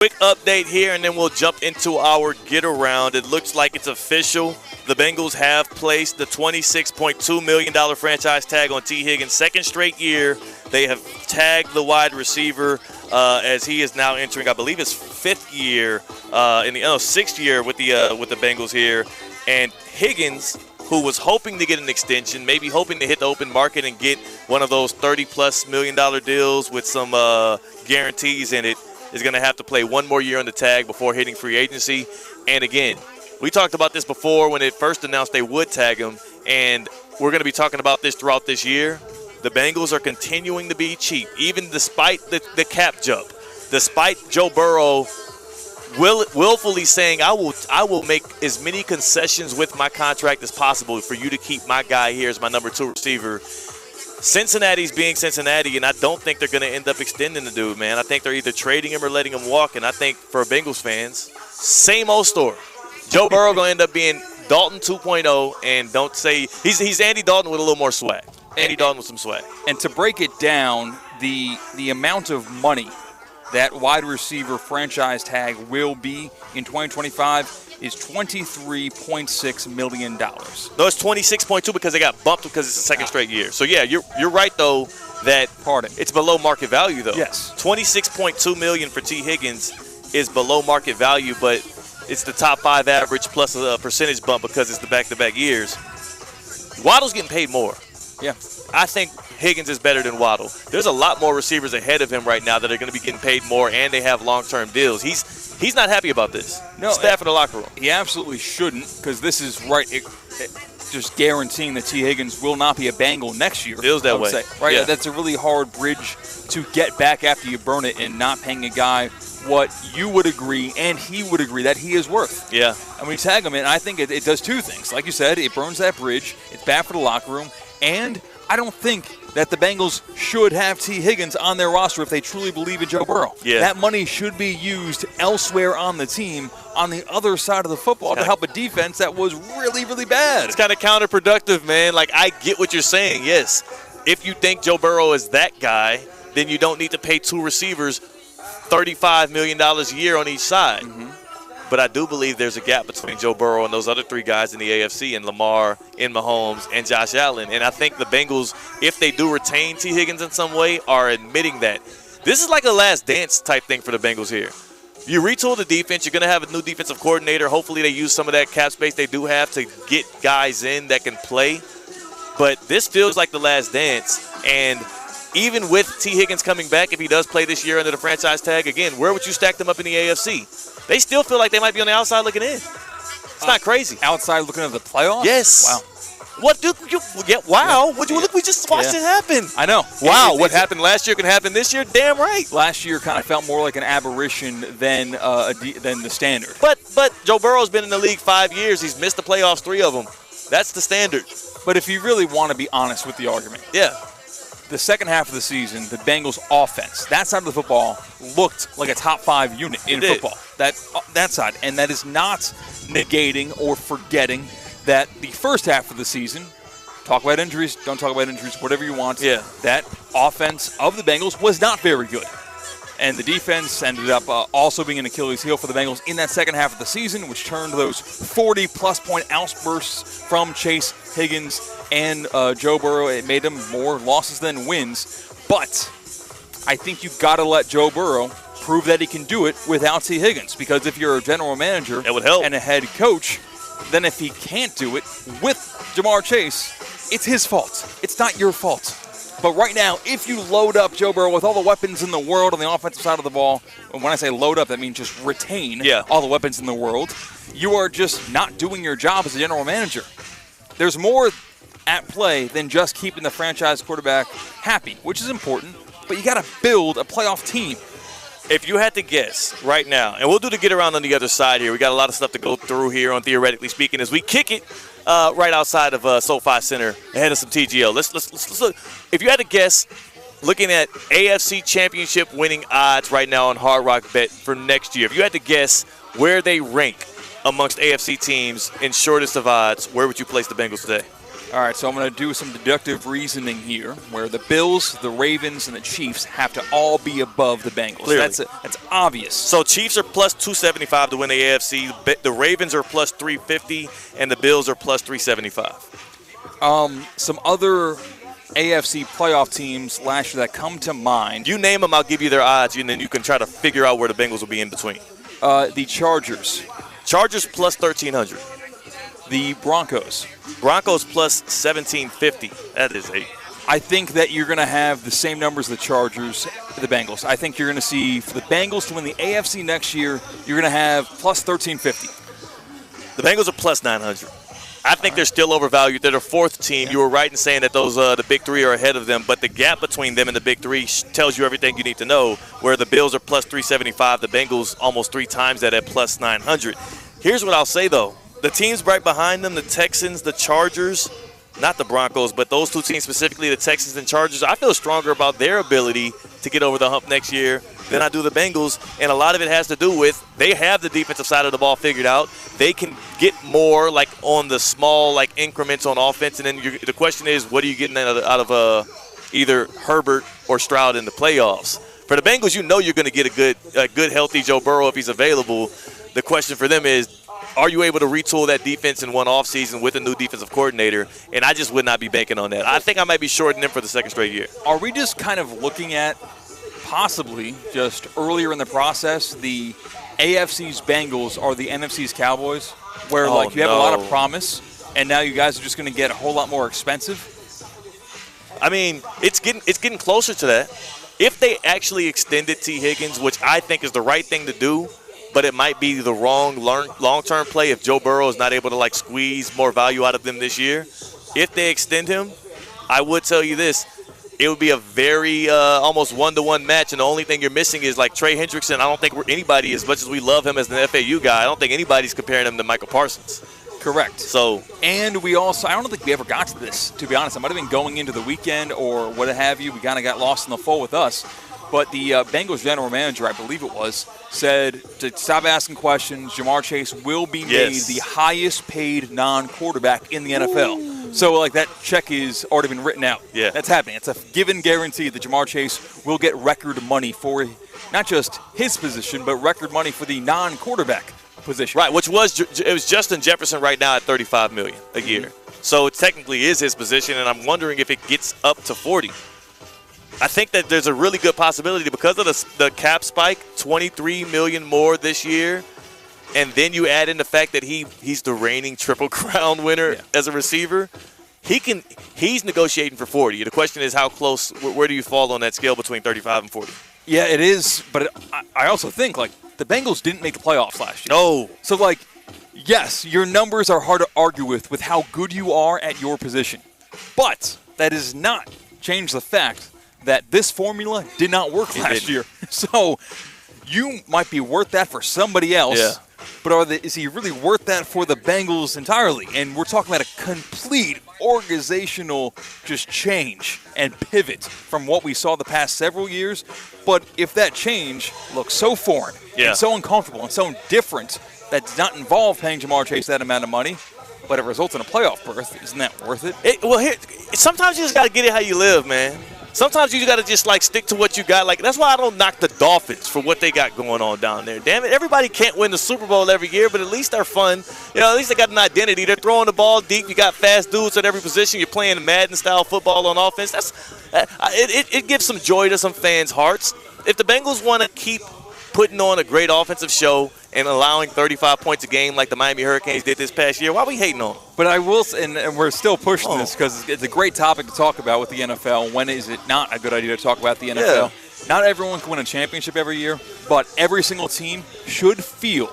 Quick update here, and then we'll jump into our get-around. It looks like it's official. The Bengals have placed the $26.2 million franchise tag on Tee Higgins. Second straight year, they have tagged the wide receiver as he is now entering, I believe, his sixth year with the Bengals here. And Higgins, who was hoping to get an extension, maybe hoping to hit the open market and get one of those $30+ million deals with some guarantees in it, is going to have to play one more year on the tag before hitting free agency. And again, we talked about this before when it first announced they would tag him, and we're going to be talking about this throughout this year. The Bengals are continuing to be cheap, even despite the cap jump, despite Joe Burrow willfully saying, I will make as many concessions with my contract as possible for you to keep my guy here as my number 2 receiver. Cincinnati's being Cincinnati, and I don't think they're going to end up extending the dude, man. I think they're either trading him or letting him walk, and I think for Bengals fans, same old story. Joe Burrow going to end up being Dalton 2.0, and don't say he's Andy Dalton with a little more swag. Andy Dalton with some swag. And to break it down, the amount of money that wide receiver franchise tag will be in 2025 is $23.6 million. No, it's 26.2 because they got bumped because it's the second straight year. So, yeah, you're right, though, that it's below market value, though. Yes. $26.2 million for Tee Higgins is below market value, but it's the top 5 average plus a percentage bump because it's the back-to-back years. Waddle's getting paid more. Yeah. I think Higgins is better than Waddle. There's a lot more receivers ahead of him right now that are going to be getting paid more, and they have long-term deals. He's not happy about this. No, staff in the locker room. He absolutely shouldn't, because this is just guaranteeing that Tee Higgins will not be a Bengal next year. Feels that way. Right? Yeah. That's a really hard bridge to get back after you burn it and not paying a guy what you would agree and he would agree that he is worth. Yeah. And when you tag him in, I think it does two things. Like you said, it burns that bridge. It's bad for the locker room. And I don't think that the Bengals should have Tee Higgins on their roster if they truly believe in Joe Burrow. Yeah. That money should be used elsewhere on the team on the other side of the football to help a defense that was really, really bad. It's kind of counterproductive, man. Like, I get what you're saying, yes. If you think Joe Burrow is that guy, then you don't need to pay 2 receivers $35 million a year on each side. Mm-hmm. But I do believe there's a gap between Joe Burrow and those other 3 guys in the AFC, and Lamar, and Mahomes, and Josh Allen. And I think the Bengals, if they do retain Tee Higgins in some way, are admitting that. This is like a last dance type thing for the Bengals here. You retool the defense. You're going to have a new defensive coordinator. Hopefully they use some of that cap space they do have to get guys in that can play. But this feels like the last dance. And even with Tee Higgins coming back, if he does play this year under the franchise tag, again, where would you stack them up in the AFC? They still feel like they might be on the outside looking in. It's not crazy. Outside looking at the playoffs? Yes. Wow. What do you get? Wow. Would you look? We just watched it happen. I know. Wow. What happened last year can happen this year? Damn right. Last year kind of felt more like an aberration than the standard. But Joe Burrow's been in the league 5 years. He's missed the playoffs 3 of them. That's the standard. But if you really want to be honest with the argument. Yeah. The second half of the season, the Bengals offense, that side of the football looked like a top 5 unit in football. That side. And that is not negating or forgetting that the first half of the season, talk about injuries, don't talk about injuries, whatever you want, that offense of the Bengals was not very good. And the defense ended up also being an Achilles heel for the Bengals in that second half of the season, which turned those 40-plus point outbursts from Chase Higgins and Joe Burrow. It made them more losses than wins. But I think you've got to let Joe Burrow prove that he can do it without Tee Higgins. Because if you're a general manager that would help. And a head coach, then if he can't do it with Jamar Chase, it's his fault. It's not your fault. But right now, if you load up Joe Burrow with all the weapons in the world on the offensive side of the ball, and when I say load up, that means just retain all the weapons in the world, you are just not doing your job as a general manager. There's more at play than just keeping the franchise quarterback happy, which is important, but you got to build a playoff team. If you had to guess right now, and we'll do the get around on the other side here. We got a lot of stuff to go through here on Theoretically Speaking as we kick it right outside of SoFi Center ahead of some TGL. Let's look. If you had to guess, looking at AFC Championship winning odds right now on Hard Rock Bet for next year, if you had to guess where they rank amongst AFC teams in shortest of odds, where would you place the Bengals today? All right, so I'm going to do some deductive reasoning here, where the Bills, the Ravens, and the Chiefs have to all be above the Bengals. Clearly. That's obvious. So Chiefs are plus 275 to win the AFC. The Ravens are plus 350, and the Bills are plus 375. Some other AFC playoff teams last year that come to mind. You name them, I'll give you their odds, and then you can try to figure out where the Bengals will be in between. The Chargers. Chargers plus 1,300. The Broncos. Broncos plus 1,750. That is I think that you're going to have the same numbers as the Chargers, the Bengals. I think you're going to see, for the Bengals to win the AFC next year, you're going to have plus 1,350. The Bengals are plus 900. I think they're still overvalued. They're the fourth team. Yeah. You were right in saying that those the big three are ahead of them, but the gap between them and the big three tells you everything you need to know, where the Bills are plus 375, the Bengals almost 3 times that at plus 900. Here's what I'll say, though. The teams right behind them, the Texans, the Chargers, not the Broncos, but those two teams specifically, the Texans and Chargers, I feel stronger about their ability to get over the hump next year than I do the Bengals. And a lot of it has to do with they have the defensive side of the ball figured out. They can get more like on the small like increments on offense. And then the question is, what are you getting out of either Herbert or Stroud in the playoffs? For the Bengals, you know you're going to get a good, healthy Joe Burrow if he's available. The question for them is, are you able to retool that defense in one offseason with a new defensive coordinator? And I just would not be banking on that. I think I might be shorting them for the second straight year. Are we just kind of looking at possibly just earlier in the process, the AFC's Bengals are the NFC's Cowboys, where you have a lot of promise, and now you guys are just going to get a whole lot more expensive? I mean, it's getting closer to that. If they actually extended Tee Higgins, which I think is the right thing to do, but it might be the wrong long-term play if Joe Burrow is not able to squeeze more value out of them this year. If they extend him, I would tell you this. It would be a very almost one-to-one match, and the only thing you're missing is Trey Hendrickson. I don't think anybody, as much as we love him as an FAU guy, I don't think anybody's comparing him to Michael Parsons. Correct. So, and we also, I don't think we ever got to this, to be honest. I might have been going into the weekend or what have you. We kind of got lost in the fold with us. But the Bengals general manager, I believe it was, said to stop asking questions. Jamar Chase will be made the highest paid non-quarterback in the NFL. Ooh. So, that check has already been written out. Yeah. That's happening. It's a given guarantee that Jamar Chase will get record money for not just his position, but record money for the non-quarterback position. Right, it was Justin Jefferson right now at $35 million a year. So it technically is his position, and I'm wondering if it gets up to 40. I think that there's a really good possibility because of the cap spike, $23 million more this year, and then you add in the fact that he's the reigning Triple Crown winner as a receiver. He's negotiating for 40. The question is how close, where do you fall on that scale between 35 and 40? Yeah, it is, but I also think, the Bengals didn't make the playoffs last year. No. So, yes, your numbers are hard to argue with how good you are at your position. But that does not change the fact that this formula did not work last year. So you might be worth that for somebody else, but is he really worth that for the Bengals entirely? And we're talking about a complete organizational just change and pivot from what we saw the past several years. But if that change looks so foreign and so uncomfortable and so different that does not involve paying Jamar Chase that amount of money, but it results in a playoff berth, isn't that worth it? Sometimes you just got to get it how you live, man. Sometimes you got to just stick to what you got. That's why I don't knock the Dolphins for what they got going on down there. Damn it, everybody can't win the Super Bowl every year, but at least they're fun. At least they got an identity. They're throwing the ball deep. You got fast dudes at every position. You're playing Madden-style football on offense. It gives some joy to some fans' hearts. If the Bengals want to keep putting on a great offensive show and allowing 35 points a game like the Miami Hurricanes did this past year, why are we hating on them? But I will, and we're still pushing this because it's a great topic to talk about with the NFL. When is it not a good idea to talk about the NFL? Yeah. Not everyone can win a championship every year, but every single team should feel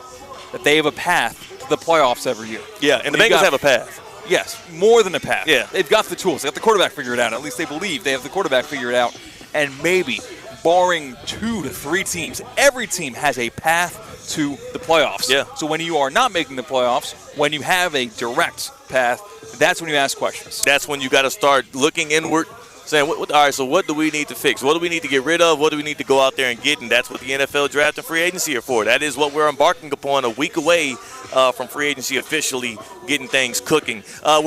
that they have a path to the playoffs every year. Yeah, and the Bengals have a path. Yes, more than a path. Yeah. They've got the tools. They got the quarterback figured out. At least they believe they have the quarterback figured out. And maybe, barring 2 to 3 teams, every team has a path to the playoffs. Yeah. So when you are not making the playoffs, when you have a direct path, that's when you ask questions. That's when you got to start looking inward, saying, all right, so what do we need to fix? What do we need to get rid of? What do we need to go out there and get? And that's what the NFL draft and free agency are for. That is what we're embarking upon a week away from free agency officially getting things cooking. We're